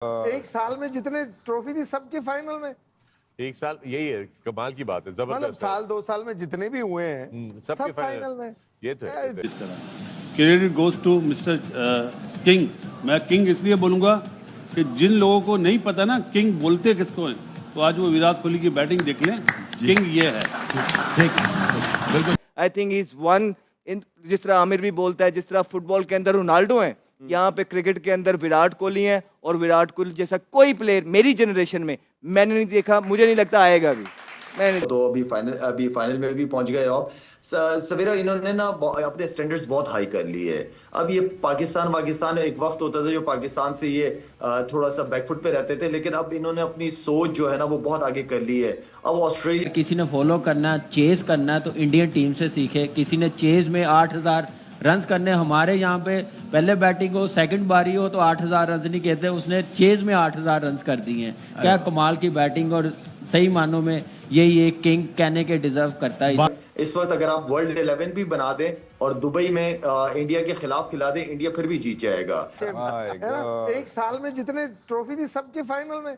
एक साल में जितने ट्रॉफी थी सबके फाइनल में। एक साल, यही है कमाल की बात है, मतलब जबरदस्त साल 2 साल में जितने भी हुए हैं सबके सब फाइनल में। ये तो है। Credit goes to mister King. मैं किंग इसलिए बोलूंगा कि जिन लोगों को नहीं पता ना किंग बोलते किसको हैं, तो आज वो विराट कोहली की बैटिंग देख लें, किंग ये है। I think is one in, जिस तरह आमिर भी बोलता है, जिस तरह फुटबॉल के अंदर रोनाल्डो है, यहाँ पे क्रिकेट के अंदर विराट कोहली है। और विराट कोहली जैसा कोई प्लेयर मेरी जनरेशन में मैंने नहीं देखा, मुझे नहीं लगता आएगा भी। मैंने तो अभी फाइनल में भी पहुंच गए। और सवेरा इन्होंने ना अपने स्टैंडर्ड्स बहुत हाई कर लिए है। अब ये पाकिस्तान एक वक्त होता था जो पाकिस्तान से ये थोड़ा सा बैकफुट पे रहते थे, लेकिन अब इन्होंने अपनी सोच जो है ना वो बहुत आगे कर ली है। अब ऑस्ट्रेलिया, किसी ने फॉलो करना, चेज करना है तो इंडियन टीम से सीखे। किसी ने चेज में 8000 रन्स करने, हमारे यहाँ पे पहले बैटिंग हो सेकंड बारी हो तो 8000 रन्स नहीं कहते, उसने चेज में 8000 रन्स कर दिए हैं। क्या कमाल की बैटिंग, और सही मानों में यही एक किंग कहने के डिजर्व करता है। इस वक्त अगर आप वर्ल्ड 11 भी बना दें और दुबई में इंडिया के खिलाफ खिला दें, इंडिया फिर भी जीत जाएगा। एक साल में जितने ट्रॉफी थी सबके फाइनल में।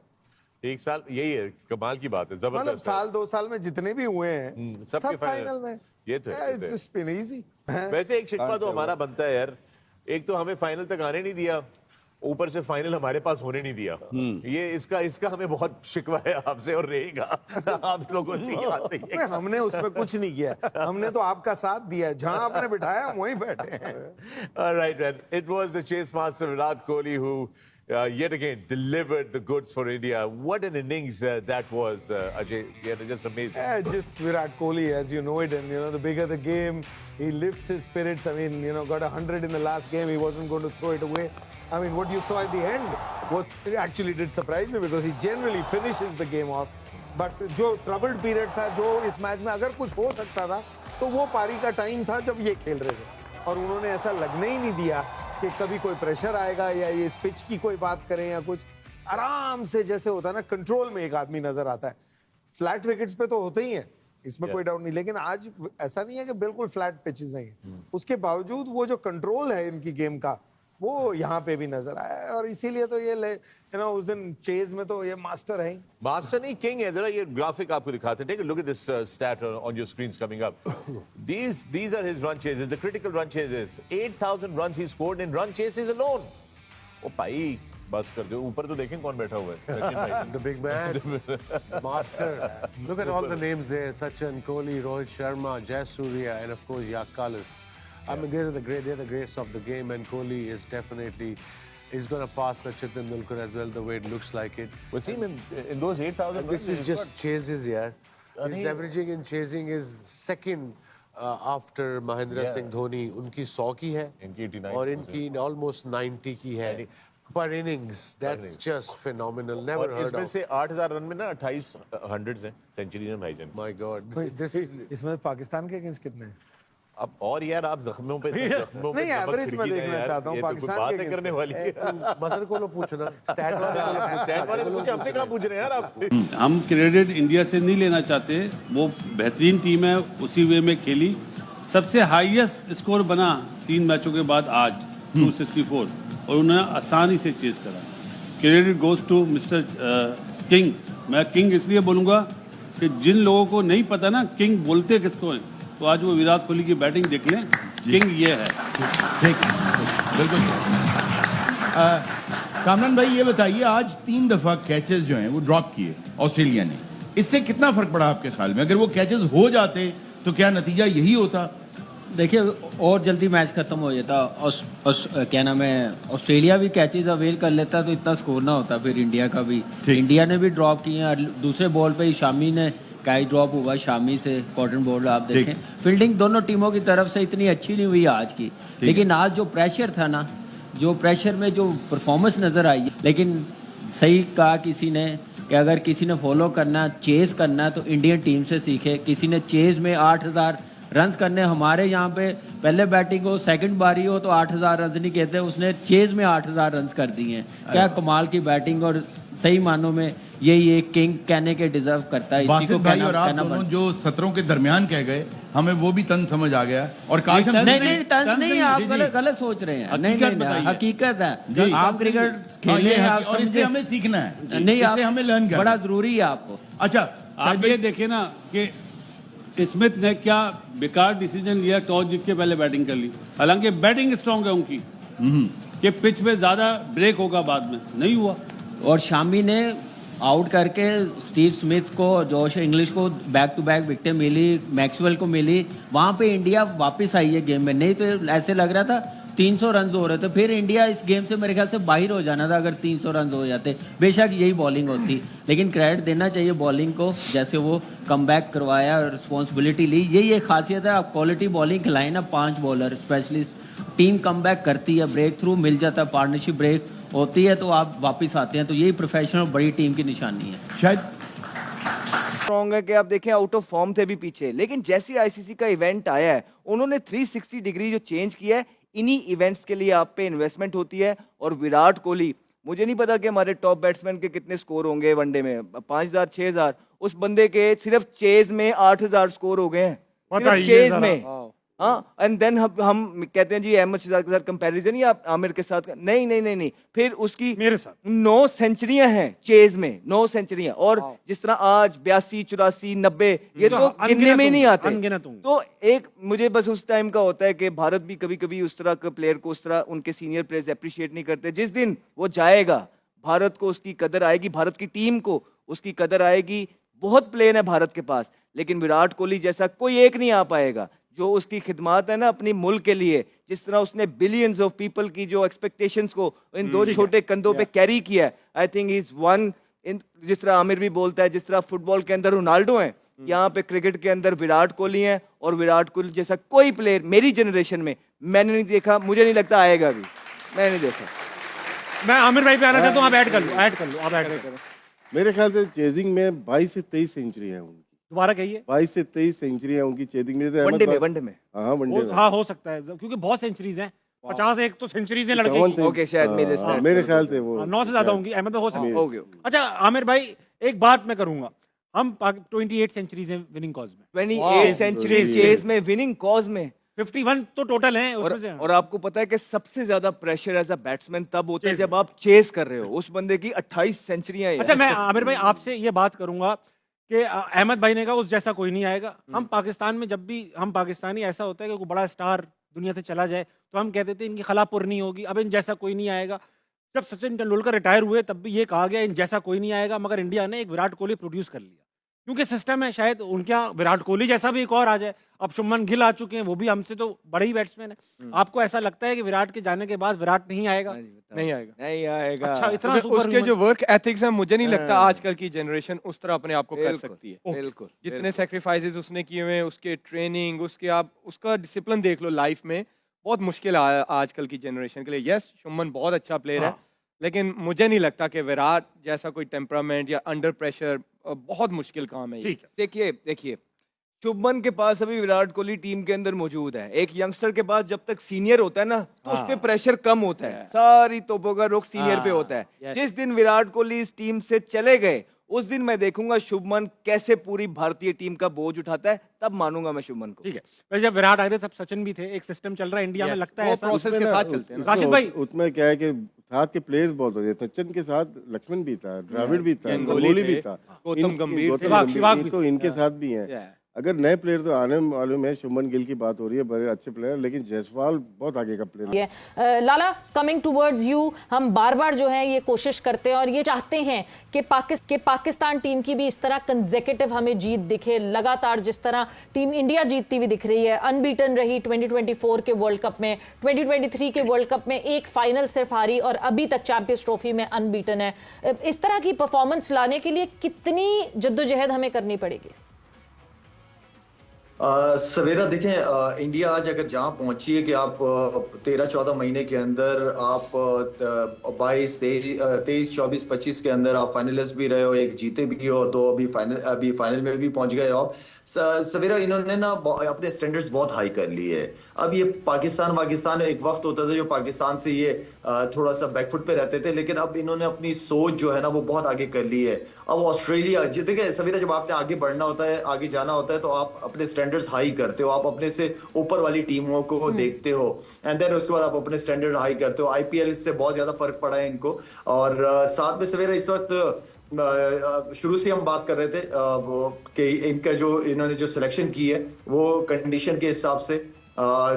एक साल, यही है कमाल की बात है, मतलब जबरदस्त साल 2 साल में जितने भी हुए हैं सबके सब फाइनल में। ये तो है। इजी। वैसे एक शिकवा तो हमारा बनता है यार, एक तो हमें फाइनल तक आने नहीं दिया, ऊपर से फाइनल हमारे पास होने नहीं दिया। ये इसका हमें बहुत शिकवा है आपसे, और रहेगा। आप लोगों से याद नहीं है। हमने उसमें कुछ नहीं किया, हमने तो आपका साथ दिया, जहां आपने बिठाया हम वहीं बैठे हैं। Alright, man. It was the chase master Virat Kohli who yet again delivered the goods for India. What an innings that was, Ajay. Yeah, just amazing. Yeah, just Virat Kohli, as you know it, and you know the bigger the game, he lifts his spirits. I mean, you know, got 100 in the last game. He wasn't going to throw it away. I mean, what you saw at the end was actually did surprise me because he generally finishes the game off. But जो troubled period था, जो इस match में अगर कुछ हो सकता था, तो वो पारी का टाइम था जब ये खेल रहे थे, और उन्होंने ऐसा लगने ही नहीं दिया कि कभी कोई प्रेशर आएगा या ये इस पिच की कोई बात करें या कुछ। आराम से जैसे होता है ना, कंट्रोल में एक आदमी नजर आता है। फ्लैट विकेट्स पे तो होते ही हैं, इसमें कोई डाउट नहीं, लेकिन आज ऐसा नहीं है कि बिल्कुल फ्लैट पिचेस हैं। उसके बावजूद वो जो कंट्रोल है इनकी गेम का, वो यहाँ पे भी नजर आया है। और इसीलिए तो ये उस दिन चेज में तो ये मास्टर है। मास्टर नहीं, किंग है। जरा ये ग्राफिक आपको दिखाते हैं। Take a look at this stat on your screens coming up. These are his run chases, the critical run chases. 8000 runs he scored in run chases alone. ओ भाई बस कर दो, ऊपर तो देखें कौन बैठा हुआ है। The big man, master. Look at all the names there: Sachin, Kohli, Rohit Sharma, Jayasuriya, and of course Yakalis. I mean, they're the greats of the game, and Kohli is definitely going to pass Sachin Tendulkar as well, the way it looks like it. Wasim, in those 8000 This is just chases, yeah. His averaging in chasing is second after Mahendra Singh Dhoni. उनकी 100 की है, इनकी 89 और इनकी almost 90 की है per innings. That's just phenomenal. Never और heard इसमें of. से 8000 रन में ना 28 हंड्रेड्स हैं, सेंचुरीज हैं भाईजान। My God, this is. इसमें पाकिस्तान के अगेंस्ट कितने हैं? अब और यार आप जख्मों पे नहीं, एवरेज में देखना चाहता हूँ पाकिस्तान के बातें करने वाली है। मसर को लो पूछना, स्टैट वाले को पूछे, हमसे कहाँ पूछ रहे हैं यार आप? हम क्रेडिट इंडिया से नहीं लेना चाहते, वो बेहतरीन टीम है, उसी वे में खेली, सबसे हाईएस्ट स्कोर बना 3 मैचों के बाद आज 264, और उन्होंने आसानी से चेज करा। Credit goes to mister King. मैं किंग इसलिए बोलूंगा कि जिन लोगों को नहीं पता ना किंग बोलते किसको हैं, तो आज वो विराट कोहली की बैटिंग देख लें, किंग ये है। ठीक, बिल्कुल। कामरान भाई ये बताइए, आज 3 दफा कैचेस जो हैं वो ड्रॉप किए ऑस्ट्रेलिया ने, इससे कितना फर्क पड़ा आपके ख्याल में? अगर वो कैचेस हो जाते तो क्या नतीजा यही होता? देखिए, और जल्दी मैच खत्म हो जाता। क्या नाम है, ऑस्ट्रेलिया भी कैचेज अवेल कर लेता तो इतना स्कोर ना होता। फिर इंडिया का भी, इंडिया ने भी ड्रॉप किए। दूसरे बॉल पे ही शामी ने कैच ड्रॉप हुआ, शामी से कॉटन बॉल। आप देखें फील्डिंग दोनों टीमों की तरफ से इतनी अच्छी नहीं हुई आज की, लेकिन आज जो प्रेशर था ना, जो प्रेशर में जो परफॉर्मेंस नजर आई, लेकिन सही कहा किसी ने कि अगर किसी ने फॉलो करना, चेज करना है तो इंडियन टीम से सीखे। किसी ने चेज में 8000 रन्स करने, हमारे यहाँ पे पहले बैटिंग हो सेकंड बारी हो तो 8000 रन्स नहीं कहते, उसने चेज में 8000 रन्स कर दिए हैं। क्या कमाल की बैटिंग, और सही मानों में यही एक किंग कहने के डिजर्व करता है। इसी वासिद को भाई और आप कहना दोनों बनता जो सत्रों के दरमियान कह गए, हमें वो भी तंज समझ आ गया। और काश हम नहीं तंज नहीं, आप जी, जी। गलत सोच रहे हैं। नहीं हकीकत नहीं बताइए। हकीकत है। जी। आप क्रिकेट हाँ, खेले ये हैं, है आप और इससे समझे। हमें सीखना है, नहीं, इससे हमें लर्न करना बड़ा है। जरूरी है आपको। अच्छा आप ये देखे ना कि स्मिथ ने क्या बेकार डिसीजन लिया, टॉस जीत के पहले बैटिंग कर ली। हालांकि बैटिंग स्ट्रांग है उनकी, कि पिच पे ज्यादा ब्रेक होगा, बाद में नहीं हुआ। और शामी ने आउट करके स्टीव स्मिथ को, जोश इंग्लिश को बैक टू बैक विकेटें मिली, मैक्सवेल को मिली। वहां पे इंडिया वापस आई है गेम में। नहीं तो ऐसे लग रहा था 300 रन हो रहे थे, फिर इंडिया इस गेम से मेरे ख्याल से बाहर हो जाना था अगर 300 रन हो जाते। बेशक यही बॉलिंग होती, लेकिन क्रेडिट देना चाहिए बॉलिंग को, जैसे वो कमबैक करवाया, रिस्पॉन्सिबिलिटी ली। यही एक खासियत है, आप क्वालिटी बॉलिंग खिलाएं ना, 5 बॉलर स्पेशलिस्ट, टीम कमबैक करती है, ब्रेक थ्रू मिल जाता है, पार्टनरशिप ब्रेक होती है, तो आप वापस आते हैं। तो यही प्रोफेशनल बड़ी टीम की निशानी है। शायद स्ट्रॉन्ग है कि आप देखें आउट ऑफ फॉर्म थे भी पीछे, लेकिन जैसे आईसीसी का इवेंट आया है, उन्होंने 360 डिग्री जो चेंज किया है, इन्हीं इवेंट्स के लिए आप पे इन्वेस्टमेंट होती है। और विराट कोहली, मुझे नहीं पता कि हमारे टॉप बैट्समैन के कितने स्कोर होंगे वनडे में, 5000 6000, उस बंदे के सिर्फ चेज में 8000 स्कोर हो गए हैं, सिर्फ चेज में। हाँ, एंड देन हम कहते हैं जी अहमद शहजाद के साथ कंपैरिजन या आमिर के साथ, नहीं नहीं नहीं नहीं, फिर उसकी मेरे साथ 9 सेंचुरियां हैं चेज में, 9 सेंचुरियां। और जिस तरह आज 82 84 90 ये तो गिनने में ही नहीं आते। तो एक मुझे बस उस टाइम का होता है कि भारत भी कभी कभी उस तरह के प्लेयर को, उस तरह उनके सीनियर प्लेयर्स अप्रिशिएट नहीं करते। जिस दिन वो जाएगा, भारत को उसकी कदर आएगी, भारत की टीम को उसकी कदर आएगी। बहुत प्लेयर है भारत के पास, लेकिन विराट कोहली जैसा कोई एक नहीं आ पाएगा जो उसकी खिदमत है ना अपनी मुल्क के लिए। जिस तरह उसने बिलियंस ऑफ पीपल की जो एक्सपेक्टेशंस को इन 2 छोटे कंधों पे कैरी किया है, I think is one in. जिस तरह आमिर भी बोलता है, जिस तरह फुटबॉल के अंदर रोनाल्डो है, यहाँ पे क्रिकेट के अंदर विराट कोहली है। और विराट कोहली जैसा कोई प्लेयर मेरी जनरेशन में मैंने नहीं देखा, मुझे नहीं लगता आएगा भी, मैंने नहीं देखा। मैं आमिर भाई पे आना चाहता हूँ, आप ऐड कर लो, ऐड कर लो, आप ऐड करो। मेरे ख्याल से चेजिंग में 22 से 23 सेंचुरी है उनकी। दोबारा कहिए। 22 से 23 सेंचुरी है उनकी चेजिंग में। वनडे में हाँ, वनडे में। हाँ, हो सकता है क्योंकि बहुत सेंचुरीज हैं, 50 एक तो सेंचुरीज हैं लड़के की। ओके, शायद मेरे ख्याल से वो 9 से ज्यादा होंगी, अहमद में हो सकता है। ओके। अच्छा आमिर भाई, एक बात मैं करूंगा, हम 28 सेंचुरीज हैं विनिंग कॉज में, 28 सेंचुरी चेज में, विनिंग कॉज में 51 तो टोटल हैं उसमें से। और आपको पता है कि सबसे ज्यादा प्रेशर एज अ बैट्समैन तब होता है जब आप चेस कर रहे हो। उस बंदे की 28 सेंचुरियां। अच्छा, मैं आमिर भाई आपसे ये बात करूंगा कि अहमद भाई ने कहा उस जैसा कोई नहीं आएगा। हम पाकिस्तान में जब भी हम पाकिस्तानी, ऐसा होता है कि कोई बड़ा स्टार दुनिया से चला जाए तो हम कहते थे इनकी खला पुर नहीं होगी, अब इन जैसा कोई नहीं आएगा। जब सचिन तेंदुलकर रिटायर हुए तब भी ये कहा गया इन जैसा कोई नहीं आएगा, मगर इंडिया ने एक विराट कोहली प्रोड्यूस कर लिया, क्योंकि सिस्टम है। शायद उनके यहाँ विराट कोहली जैसा भी एक और आ जाए। अब शुभमन गिल आ चुके हैं, वो भी हमसे तो बड़े ही बैट्समैन है। आपको ऐसा लगता है कि विराट के जाने के बाद विराट नहीं आएगा? नहीं आएगा। अच्छा, इतना उसके जो वर्क एथिक्स है, मुझे नहीं लगता आजकल की जनरेशन उस तरह अपने आप को कर सकती है। बिल्कुल, जितने सेक्रीफाइसेस उसने किए हुए हैं, उसके ट्रेनिंग, उसके आप उसका डिसिप्लिन देख लो लाइफ में, बहुत मुश्किल है आजकल की जनरेशन के लिए। यस, शुभमन बहुत अच्छा प्लेयर है, लेकिन मुझे नहीं लगता कि विराट जैसा कोई टेम्परामेंट या अंडर प्रेशर, बहुत मुश्किल काम है। देखिए शुभमन के पास अभी विराट कोहली टीम के अंदर मौजूद है। एक यंगस्टर के पास जब तक सीनियर होता है ना, तो उस पे प्रेशर कम होता है, सारी तोपों का रुख सीनियर पे होता है। जिस दिन विराट कोहली इस टीम से चले गए, उस दिन मैं देखूंगा शुभमन कैसे पूरी भारतीय टीम का बोझ उठाता है, तब मानूंगा मैं शुभमन को। ठीक है, वैसे जब विराट आए थे तब सचिन भी थे, एक सिस्टम चल रहा है इंडिया में, लगता है ऐसा प्रोसेस के साथ चलते हैं। राशिद भाई, उसमें क्या है कि साथ के प्लेयर्स बहुत होते हैं। सचिन के साथ लक्ष्मण भी था, द्रविड़ भी था, गंगोली भी था, गौतम गंभीर, तो इनके साथ भी हैं। अगर नए प्लेयर तो आने मालूम है, शुभमन गिल की बात हो रही है, बड़े अच्छे प्लेयर, लेकिन जायसवाल बहुत आगे का प्लेयर है। लाला, कमिंग टुवर्ड्स यू, हम बार बार जो है ये कोशिश करते हैं और ये चाहते हैं कि पाकिस्तान टीम की भी इस तरह कंसेक्यूटिव हमें जीत दिखे, लगातार जिस तरह टीम इंडिया जीतती हुई दिख रही है, अनबीटन रही 2024 के वर्ल्ड कप में, 2023 के वर्ल्ड कप में एक फाइनल सिर्फ हारी और अभी तक चैंपियंस ट्रॉफी में अनबीटन है। इस तरह की परफॉर्मेंस लाने के लिए कितनी जद्दोजहद हमें करनी पड़ेगी? सवेरा देखें, इंडिया आज अगर जहां पहुंची है कि आप 13-14 महीने के अंदर आप 22 23 24 25 के अंदर आप फाइनलिस्ट भी रहे हो, एक जीते भी हो और दो अभी फाइनल में भी पहुंच गए हो आप। सवेरा इन्होंने ना अपने स्टैंडर्ड्स बहुत हाई कर लिए है। अब ये पाकिस्तान एक वक्त होता था जो पाकिस्तान से ये थोड़ा सा बैकफुट पे रहते थे, लेकिन अब इन्होंने अपनी सोच जो है ना वो बहुत आगे कर ली है। अब ऑस्ट्रेलिया, देखिए सवेरा, जब आपने आगे बढ़ना होता है, आगे जाना होता है, तो आप अपने स्टैंडर्ड्स हाई करते हो, आप अपने से ऊपर वाली टीमों को देखते हो एंड देन उसके बाद आप अपने स्टैंडर्ड हाई करते हो। आईपीएल से बहुत ज्यादा फर्क पड़ा है इनको। और साथ में सवेरा इस वक्त शुरू से हम बात कर रहे थे कि इनका जो इन्होंने जो सिलेक्शन की है वो कंडीशन के हिसाब से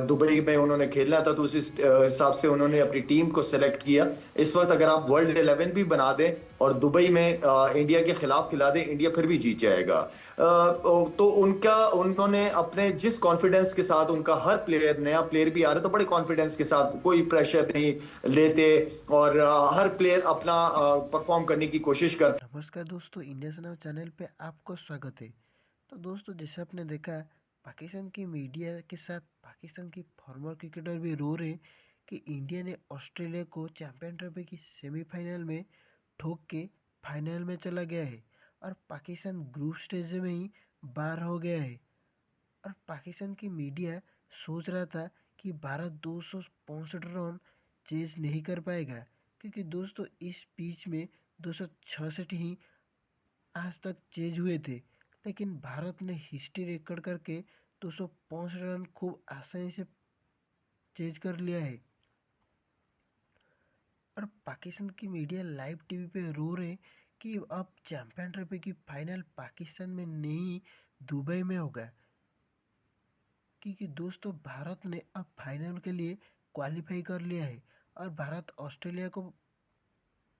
दुबई में उन्होंने खेलना था, तो उस हिसाब से उन्होंने अपनी टीम को सिलेक्ट किया। इस वक्त अगर आप वर्ल्ड 11 भी बना दें और दुबई में इंडिया के खिलाफ खिला दें, इंडिया फिर भी जीत जाएगा। तो उन्होंने अपने जिस कॉन्फिडेंस के साथ, उनका हर प्लेयर, नया प्लेयर भी आ रहा है तो बड़े कॉन्फिडेंस के साथ, कोई प्रेशर नहीं लेते और हर प्लेयर अपना परफॉर्म करने की कोशिश करता। नमस्कार दोस्तों, इंडिया से नाउ चैनल पे आपको स्वागत है। तो दोस्तों, जैसे आपने देखा, पाकिस्तान की मीडिया के साथ पाकिस्तान की फॉर्मर क्रिकेटर भी रो रहे कि इंडिया ने ऑस्ट्रेलिया को चैंपियन ट्रॉफी की सेमीफाइनल में ठोक के फाइनल में चला गया है और पाकिस्तान ग्रुप स्टेज में ही बाहर हो गया है। और पाकिस्तान की मीडिया सोच रहा था कि भारत 265 रन चेज नहीं कर पाएगा, क्योंकि दोस्तों इस पिच में 266 ही आज तक चेज हुए थे, लेकिन भारत ने हिस्ट्री रिकॉर्ड करके 265 रन खूब आसानी से चेज कर लिया है। और पाकिस्तान की मीडिया लाइव टीवी पे रो रहे कि अब चैंपियन ट्रॉफी की फाइनल पाकिस्तान में नहीं, दुबई में होगा, क्योंकि दोस्तों भारत ने अब फाइनल के लिए क्वालिफाई कर लिया है और भारत ऑस्ट्रेलिया को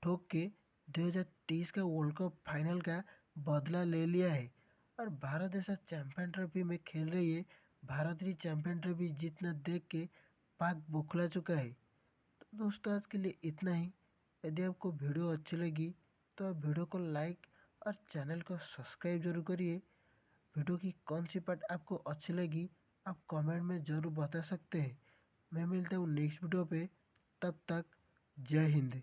ठोक के 2023 का वर्ल्ड कप फाइनल का बदला ले लिया है। और भारत ऐसा चैंपियन ट्रॉफी में खेल रही है, भारत ही चैंपियन ट्रॉफी जीतना देख के पाक बौखला चुका है। तो दोस्तों आज के लिए इतना ही। यदि आपको वीडियो अच्छी लगी तो आप वीडियो को लाइक और चैनल को सब्सक्राइब जरूर करिए। वीडियो की कौन सी पार्ट आपको अच्छी लगी आप कमेंट में ज़रूर बता सकते हैं। मैं मिलता हूँ नेक्स्ट वीडियो पे, तब तक जय हिंद।